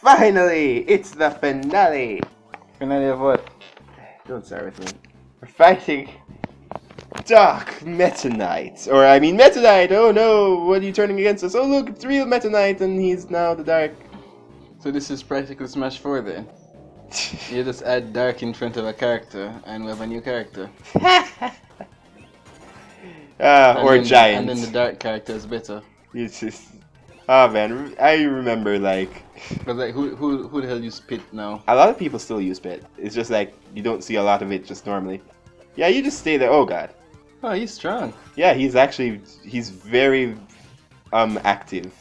Finally, it's the finale. Finale of what? Don't start with me. We're fighting Dark Meta Knight. Or, I mean, Meta Knight! Oh no, what are you turning against us? Oh look, it's real Meta Knight, and he's now the Dark. So this is practically Smash 4 then? You just add Dark in front of a character, and we have a new character. Or Giant. And then the Dark character is better. It's just... Oh man, I remember like... But like, who the hell use Pit now? A lot of people still use Pit. It's just like, you don't see a lot of it just normally. Yeah, you just stay there. Oh god. Oh, he's strong. Yeah, he's very active.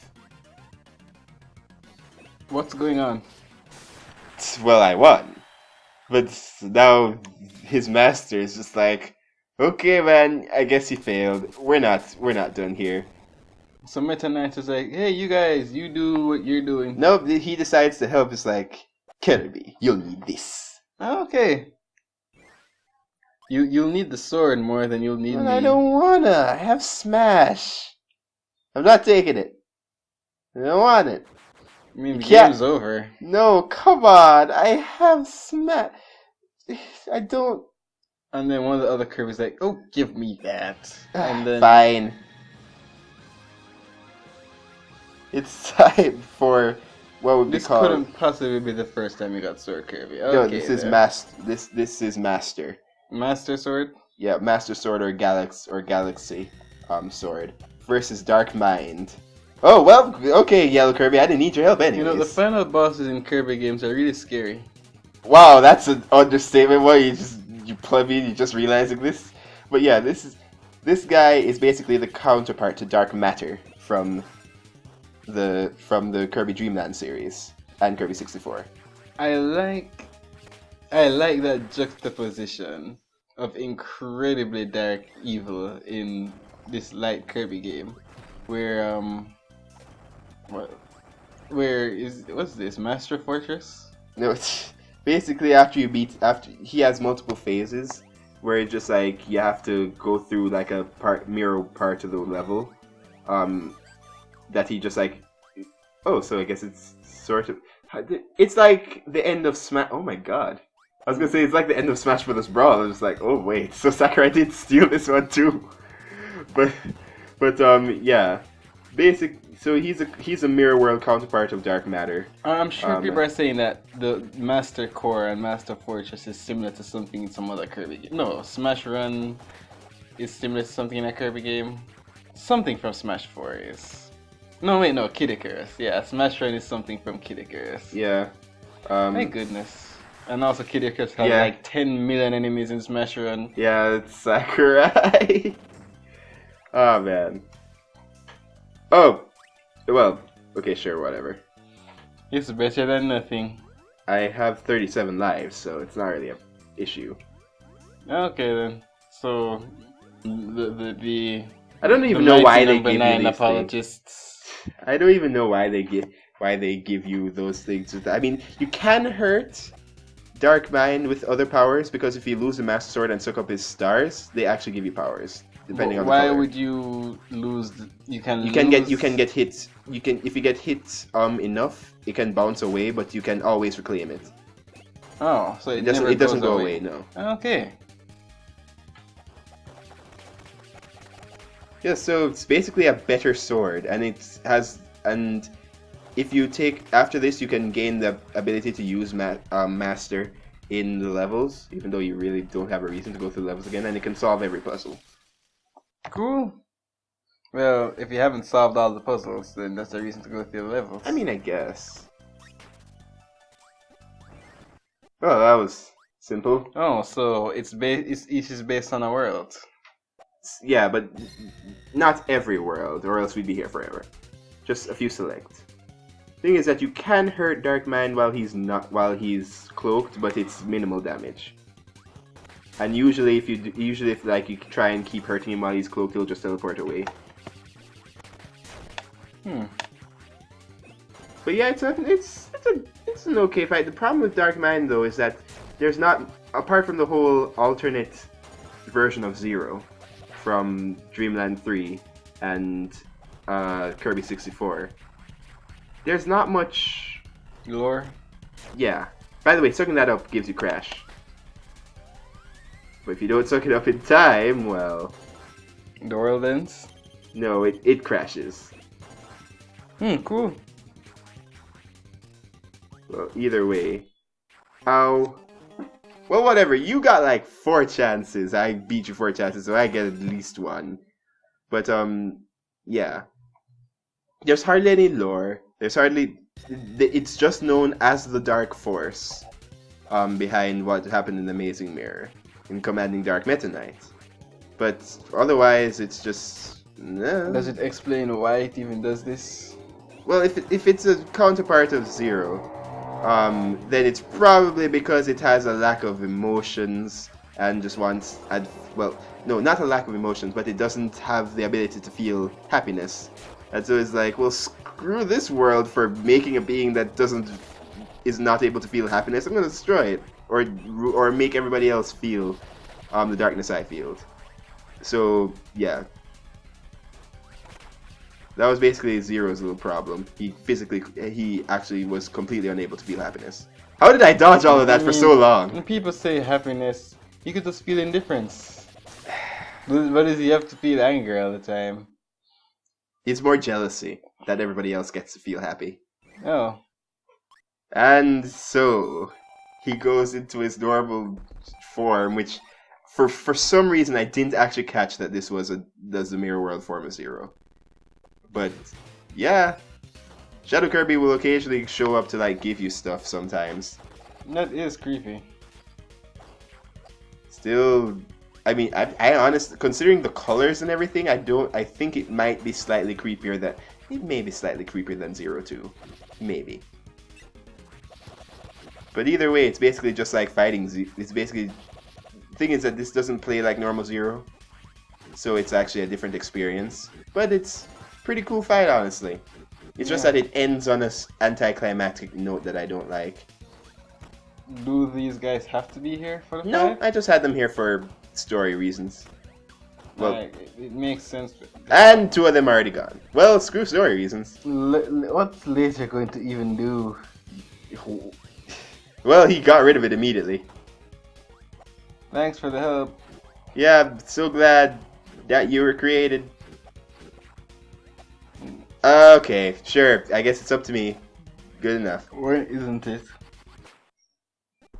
What's going on? Well, I won. But now his master is just like, okay man, I guess you failed. We're not done here. So Meta Knight is like, hey, you guys, you do what you're doing. Nope, he decides to help. It's like, Kirby, you'll need this. Okay. You'll need the sword more than you'll need me. I don't wanna. I have Smash. I'm not taking it. I don't want it. I mean, the game's over. No, come on. I have Smash. I don't. And then one of the other Kirby's like, oh, give me that. And then fine. It's time for what would be called. This couldn't possibly be the first time you got Sword Kirby. Okay, no, this is This is Master. Master Sword. Yeah, Master Sword or Galaxy, Sword versus Dark Mind. Oh well, okay, Yellow Kirby. I didn't need your help anyways. You know, the final bosses in Kirby games are really scary. Wow, that's an understatement. What, you plebeian, you just realizing this? But yeah, this guy is basically the counterpart to Dark Matter from the Kirby Dreamland series and Kirby 64. I like that juxtaposition of incredibly dark evil in this light Kirby game, where what's this, Master Fortress? No, it's basically after he has multiple phases where it's just like you have to go through like a mirror part of the level, that he just like, oh, so I guess it's sort of, it's like the end of Smash. Oh my god, I was gonna say it's like the end of Smash Bros. Brawl. I was like, oh wait, so Sakurai did steal this one too, but yeah. So he's a mirror world counterpart of Dark Matter. I'm sure people are saying that the Master Core and Master Fortress is similar to something in some other Kirby game. No, Smash Run is similar to something in a Kirby game. Something from Smash 4 is. No, wait, no, Kid Icarus. Yeah, Smash Run is something from Kid Icarus. Yeah. My goodness. And also Kid Icarus has like 10 million enemies in Smash Run. Yeah, it's Sakurai. Oh man. Oh, well, okay, sure, whatever. It's better than nothing. I have 37 lives, so it's not really an issue. Okay then. So the I don't even know why they give you these apologists. Things. I don't even know why they give you those things. I mean, you can hurt Dark Mind with other powers because if you lose the Master Sword and suck up his stars, they actually give you powers. Depending on the color. Why would you lose? You can get hit. If you get hit enough, it can bounce away, but you can always reclaim it. Oh, so it doesn't go away. No. Okay. Yeah, so it's basically a better sword, and if you take after this, you can gain the ability to use Master in the levels, even though you really don't have a reason to go through the levels again, and it can solve every puzzle. Cool. Well, if you haven't solved all the puzzles, then that's the reason to go through the levels. I mean, I guess. Oh, that was simple. Oh, so each is based on a world. Yeah, but not every world, or else we'd be here forever. Just a few select. Thing is that you can hurt Dark Mind while he's cloaked, but it's minimal damage. And usually, if you try and keep hurting him while he's cloaked, he'll just teleport away. But yeah, it's an okay fight. The problem with Dark Mind though is that there's not, apart from the whole alternate version of Zero from Dreamland 3 and Kirby 64, there's not much Lore. Yeah. By the way, sucking that up gives you crash. But if you don't suck it up in time, well... The world ends. No, it crashes. Cool. Well, either way. How... Well, whatever. You got like 4 chances. I beat you 4 chances, so I get at least 1. But, yeah. There's hardly any lore. There's hardly... It's just known as the Dark Force. Behind what happened in the Amazing Mirror. In commanding Dark Meta Knight. But otherwise, it's just... Does it explain why it even does this? Well, if it's a counterpart of Zero, then it's probably because it has a lack of emotions and just wants... well, no, not a lack of emotions, but it doesn't have the ability to feel happiness. And so it's like, well, screw this world for making a being that is not able to feel happiness. I'm going to destroy it. Or make everybody else feel the darkness I feel. So, yeah. That was basically Zero's little problem. He actually was completely unable to feel happiness. How did I dodge all of that for so long? When people say happiness, you could just feel indifference. Why does he have to feel anger all the time? It's more jealousy that everybody else gets to feel happy. Oh. And so, he goes into his normal form, which, for some reason, I didn't actually catch that this was the Mirror World form of Zero. But, yeah. Shadow Kirby will occasionally show up to, like, give you stuff sometimes. That is creepy. Still, I mean, I honestly, considering the colors and everything, I think it might be slightly creepier than, it may be slightly creepier than Zero 2. Maybe. But either way, it's basically just like fighting it's basically, the thing is that this doesn't play like normal Zero. So it's actually a different experience. But it's pretty cool fight, honestly. It's just that it ends on an anticlimactic note that I don't like. Do these guys have to be here for the No, fight? I just had them here for story reasons. Well, it makes sense. And 2 of them are already gone. Well, screw story reasons. What's Laser going to even do? Well, he got rid of it immediately. Thanks for the help. Yeah, I'm so glad that you were created. Okay, sure. I guess it's up to me. Good enough. Or isn't it?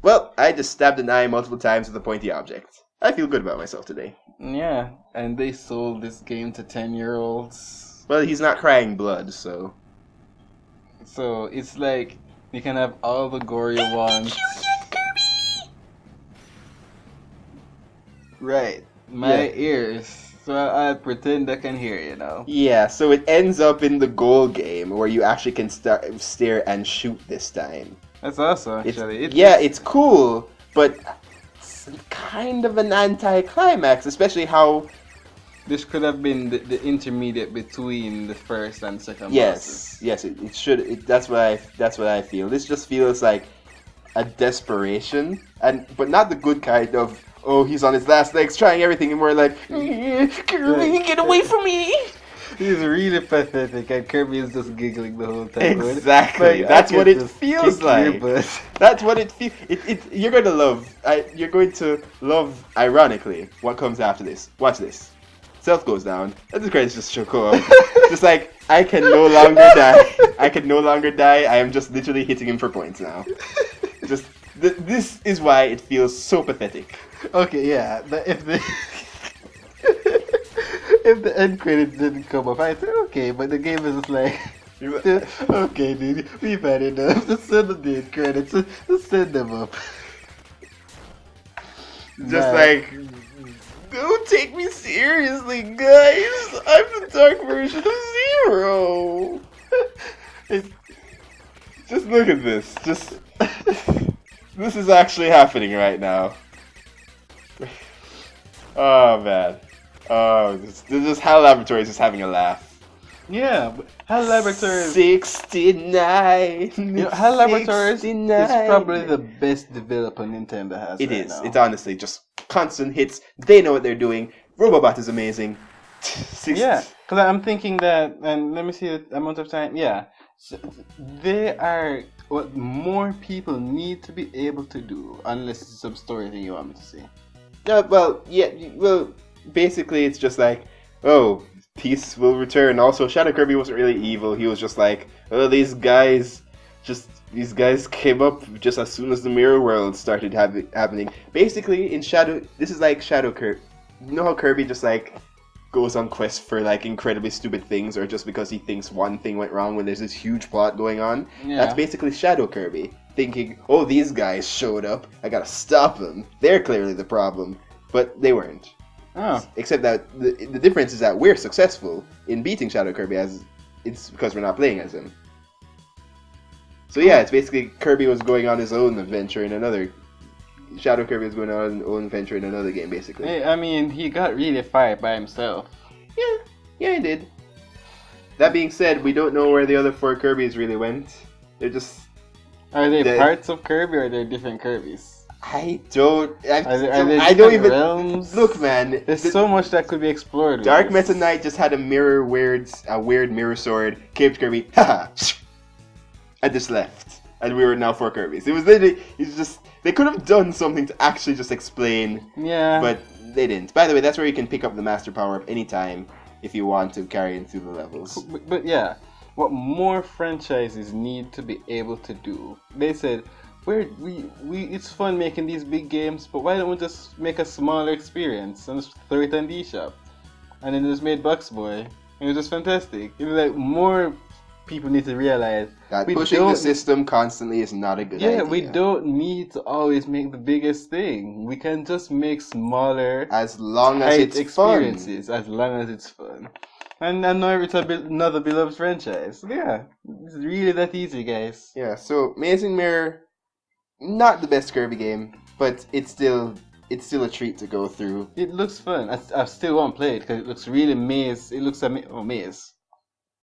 Well, I just stabbed an eye multiple times with a pointy object. I feel good about myself today. Yeah, and they sold this game to 10-year-olds. Well, he's not crying blood, so... So, it's like, you can have all the gore you want. Right. My ears. So I'll pretend I can hear you now. Yeah, so it ends up in the goal game, where you actually can stare and shoot this time. That's awesome, actually. It's cool, but it's kind of an anti-climax, especially how... This could have been the intermediate between the first and second bosses. Yes, it should. That's what I feel. This just feels like a desperation, but not the good kind of, oh, he's on his last legs trying everything, and we're like, Kirby, get away from me! He's really pathetic, and Kirby is just giggling the whole time. Exactly. That's what it feels like. That's what it feels. You're going to love. You're going to love. Ironically, what comes after this? Watch this. Self goes down, and the credits just show up. Just like, I can no longer die. I can no longer die. I am just literally hitting him for points now. Just this is why it feels so pathetic. Okay, yeah. If the end credits didn't come up, I said okay, but the game is just like, okay, dude, we've had enough. Just send the end credits. Just send them up. Just like, don't take me seriously, guys. I'm the dark version of Zero. Just look at this. This is actually happening right now. Oh man. Oh, this HAL Laboratories is having a laugh. Yeah, but HAL Laboratories. 69. You know, HAL Laboratories is probably the best developer Nintendo has. It right is. now. It's honestly just constant hits. They know what they're doing. Robobot is amazing. Yeah, because I'm thinking that, and let me see the amount of time. Yeah, so they are what more people need to be able to do, unless it's some story thing you want me to see. Well, basically it's just like, oh, peace will return. Also, Shadow Kirby wasn't really evil. He was just like, oh, these guys came up just as soon as the Mirror World started happening. Basically, this is like Shadow Kirby. You know how Kirby just like goes on quests for like incredibly stupid things, or just because he thinks one thing went wrong when there's this huge plot going on? Yeah. That's basically Shadow Kirby. Thinking, oh, these guys showed up, I gotta stop them. They're clearly the problem. But they weren't. Oh. Except that the difference is that we're successful in beating Shadow Kirby, as it's because we're not playing as him. So yeah, it's basically Kirby was going on his own adventure in another... Shadow Kirby was going on his own adventure in another game, basically. Hey, I mean, he got really fired by himself. Yeah, he did. That being said, we don't know where the other 4 Kirbys really went. They're just... Are they parts of Kirby, or are they different Kirbys? I don't... I don't even... Realms? Look, man. There's so much that could be explored. Dark Meta Knight just had a weird mirror sword, came to Kirby, haha, and just left. And we were now 4 Kirbys. It was literally... They could have done something to actually just explain. Yeah. But they didn't. By the way, that's where you can pick up the Master Power-Up anytime if you want to carry it through the levels. But yeah, what more franchises need to be able to do? They said, it's fun making these big games, but why don't we just make a smaller experience and just throw it on the eShop? And then just made Box Boy. And it was just fantastic. It was like more people need to realize that pushing the system constantly is not a good idea. Yeah, we don't need to always make the biggest thing. We can just make smaller, as long as it's experiences, fun. As long as it's fun. And I know it's another beloved franchise. So yeah, it's really that easy, guys. Yeah. So Amazing Mirror, not the best Kirby game, but it's still a treat to go through. It looks fun. I still won't play it because it looks really maze. It looks maze.